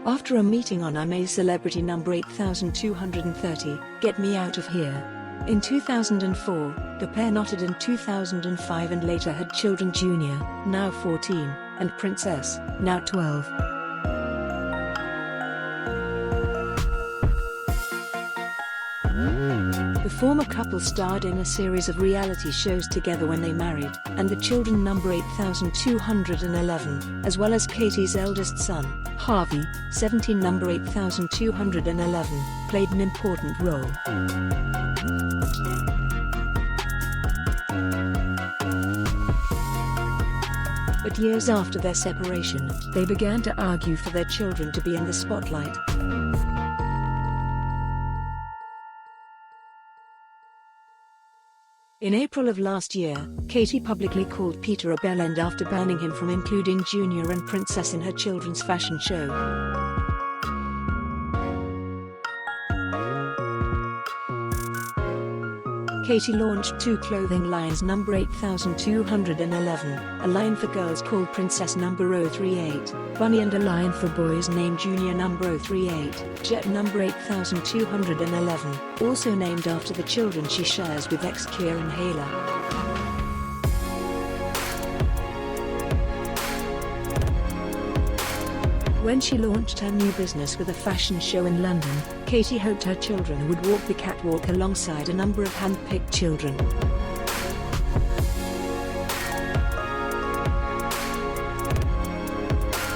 After a meeting on I'm a Celebrity number 8230, Get Me Out of Here. In 2004, the pair knotted in 2005 and later had children: Junior, now 14, and Princess, now 12. The former couple starred in a series of reality shows together when they married, and the children number 8211, as well as Katie's eldest son, Harvey, 17 number 8211, played an important role. But years after their separation, they began to argue for their children to be in the spotlight. In April of last year, Katie publicly called Peter a bellend after banning him from including Junior and Princess in her children's fashion show. Katie launched two clothing lines: number 8211, a line for girls called Princess number 038, Bunny, and a line for boys named Junior number 038, Jet number 8211, also named after the children she shares with ex Kieran Hayler. When she launched her new business with a fashion show in London, Katie hoped her children would walk the catwalk alongside a number of hand-picked children.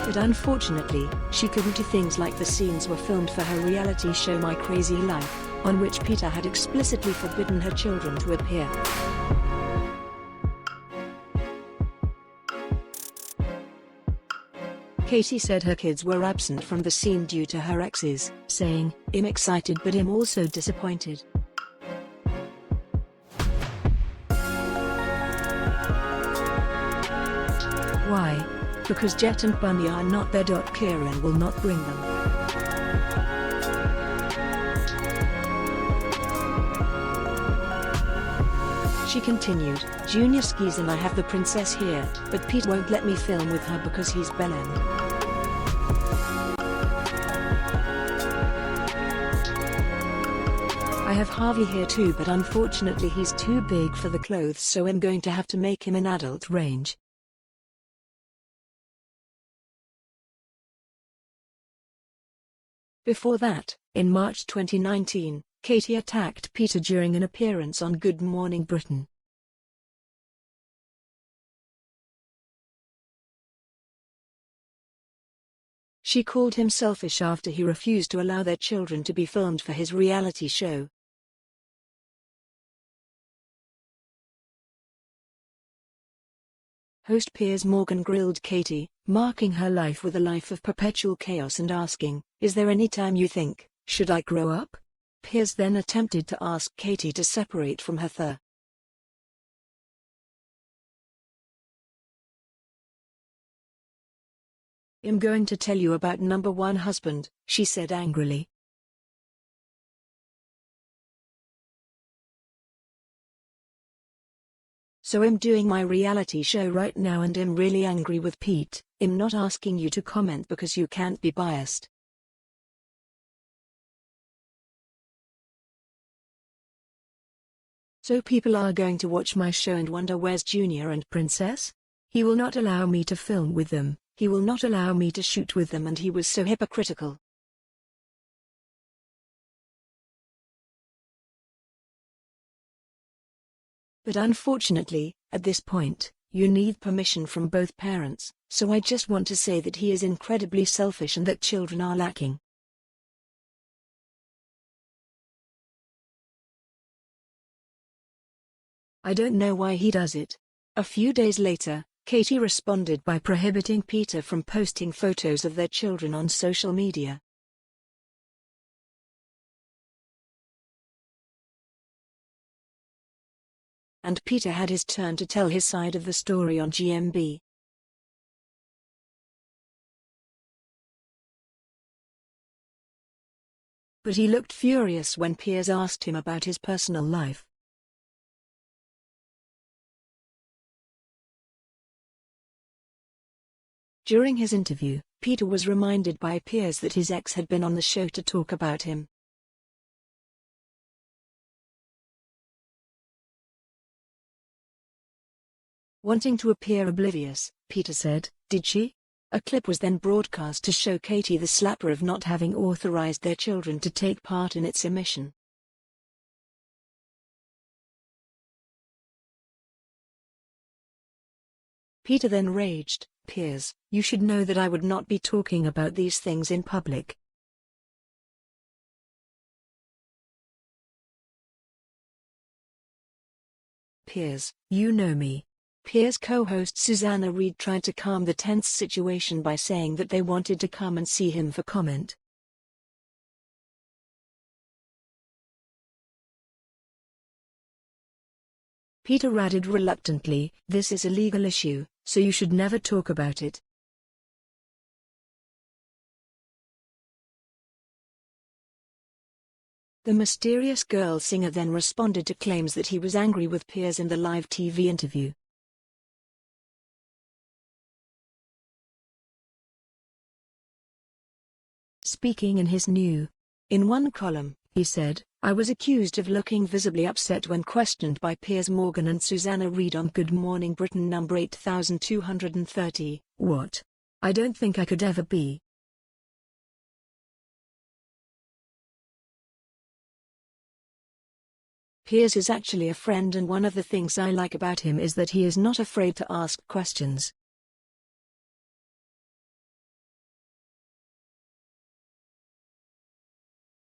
But unfortunately, she couldn't do things like the scenes were filmed for her reality show My Crazy Life, on which Peter had explicitly forbidden her children to appear. Katie said her kids were absent from the scene due to her exes, saying, "I'm excited but I'm also disappointed." Why? Because Jet and Bunny are not there. Kieran will not bring them. She continued, "Junior skis and I have the princess here, but Pete won't let me film with her because he's bellend. I have Harvey here too, but unfortunately he's too big for the clothes, so I'm going to have to make him an adult range." Before that, in March 2019, Katie attacked Peter during an appearance on Good Morning Britain. She called him selfish after he refused to allow their children to be filmed for his reality show. Host Piers Morgan grilled Katie, marking her life with a life of perpetual chaos and asking, "Is there any time you think, should I grow up?" Piers then attempted to ask Katie to separate from her. "I'm going to tell you about number one husband," she said angrily. "So I'm doing my reality show right now and I'm really angry with Pete. I'm not asking you to comment because you can't be biased. So people are going to watch my show and wonder where's Junior and Princess? He will not allow me to film with them, he will not allow me to shoot with them, and he was so hypocritical." But unfortunately, at this point, you need permission from both parents, so I just want to say that he is incredibly selfish and that children are lacking. I don't know why he does it. A few days later, Katie responded by prohibiting Peter from posting photos of their children on social media. And Peter had his turn to tell his side of the story on GMB. But he looked furious when Piers asked him about his personal life. During his interview, Peter was reminded by Piers that his ex had been on the show to talk about him. Wanting to appear oblivious, Peter said, "Did she?" A clip was then broadcast to show Katie the slapper of not having authorized their children to take part in its emission. Peter then raged, "Piers, you should know that I would not be talking about these things in public." "Piers, you know me." Piers co-host Susanna Reid tried to calm the tense situation by saying that they wanted to come and see him for comment. Peter added reluctantly, "This is a legal issue, so you should never talk about it." The mysterious girl singer then responded to claims that he was angry with Piers in the live TV interview. Speaking in his in one column, he said, "I was accused of looking visibly upset when questioned by Piers Morgan and Susanna Reid on Good Morning Britain number 8230. What? I don't think I could ever be." Piers is actually a friend, and one of the things I like about him is that he is not afraid to ask questions.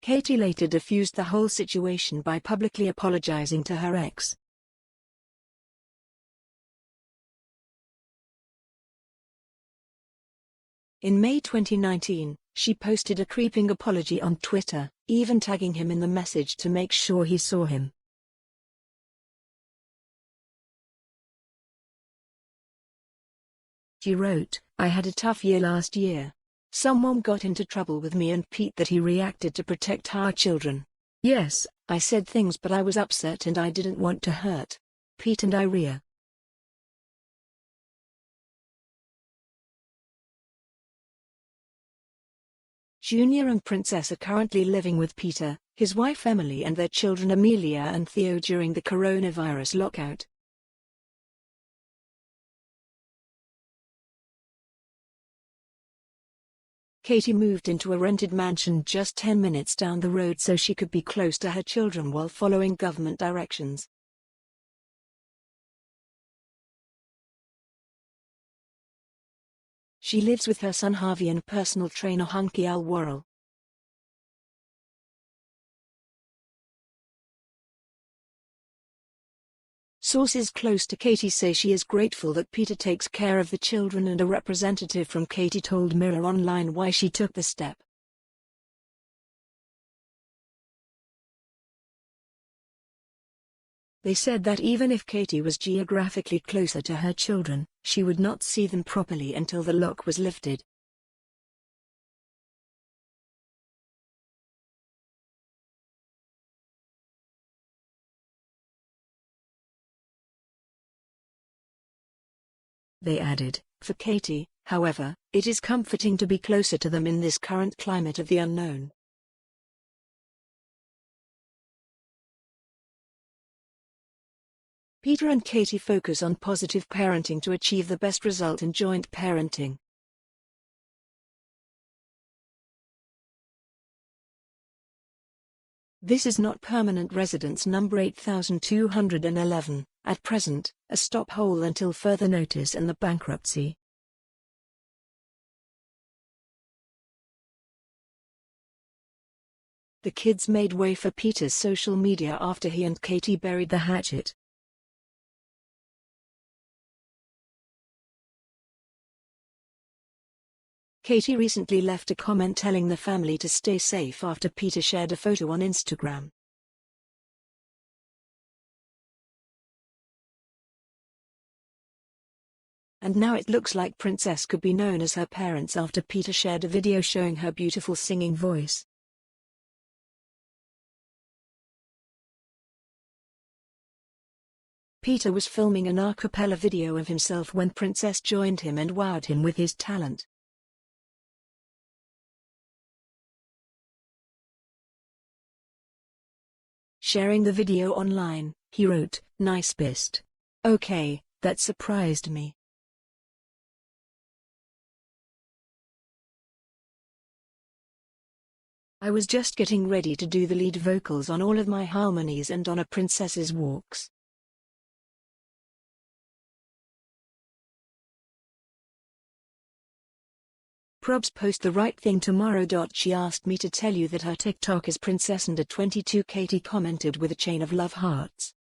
Katie later diffused the whole situation by publicly apologizing to her ex. In May 2019, she posted a creeping apology on Twitter, even tagging him in the message to make sure he saw him. She wrote, "I had a tough year last year. Someone got into trouble with me and Pete that he reacted to protect our children. Yes, I said things, but I was upset and I didn't want to hurt Pete and Iria." Junior and Princess are currently living with Peter, his wife Emily and their children Amelia and Theo during the coronavirus lockout. Katie moved into a rented mansion just 10 minutes down the road so she could be close to her children while following government directions. She lives with her son Harvey and personal trainer Hunky Al Worrell. Sources close to Katie say she is grateful that Peter takes care of the children, and a representative from Katie told Mirror Online why she took the step. They said that even if Katie was geographically closer to her children, she would not see them properly until the lock was lifted. They added, "For Katie, however, it is comforting to be closer to them in this current climate of the unknown." Peter and Katie focus on positive parenting to achieve the best result in joint parenting. This is not permanent residence number 8211, at present, a stop hole until further notice and the bankruptcy. The kids made way for Peter's social media after he and Katie buried the hatchet. Katie recently left a comment telling the family to stay safe after Peter shared a photo on Instagram. And now it looks like Princess could be known as her parents after Peter shared a video showing her beautiful singing voice. Peter was filming an a cappella video of himself when Princess joined him and wowed him with his talent. Sharing the video online, he wrote, "Nice bist. Okay, that surprised me. I was just getting ready to do the lead vocals on all of my harmonies and on a Princess's Walks. Probs post the right thing tomorrow. She asked me to tell you that her TikTok is Princess Under 22. Katie commented with a chain of love hearts.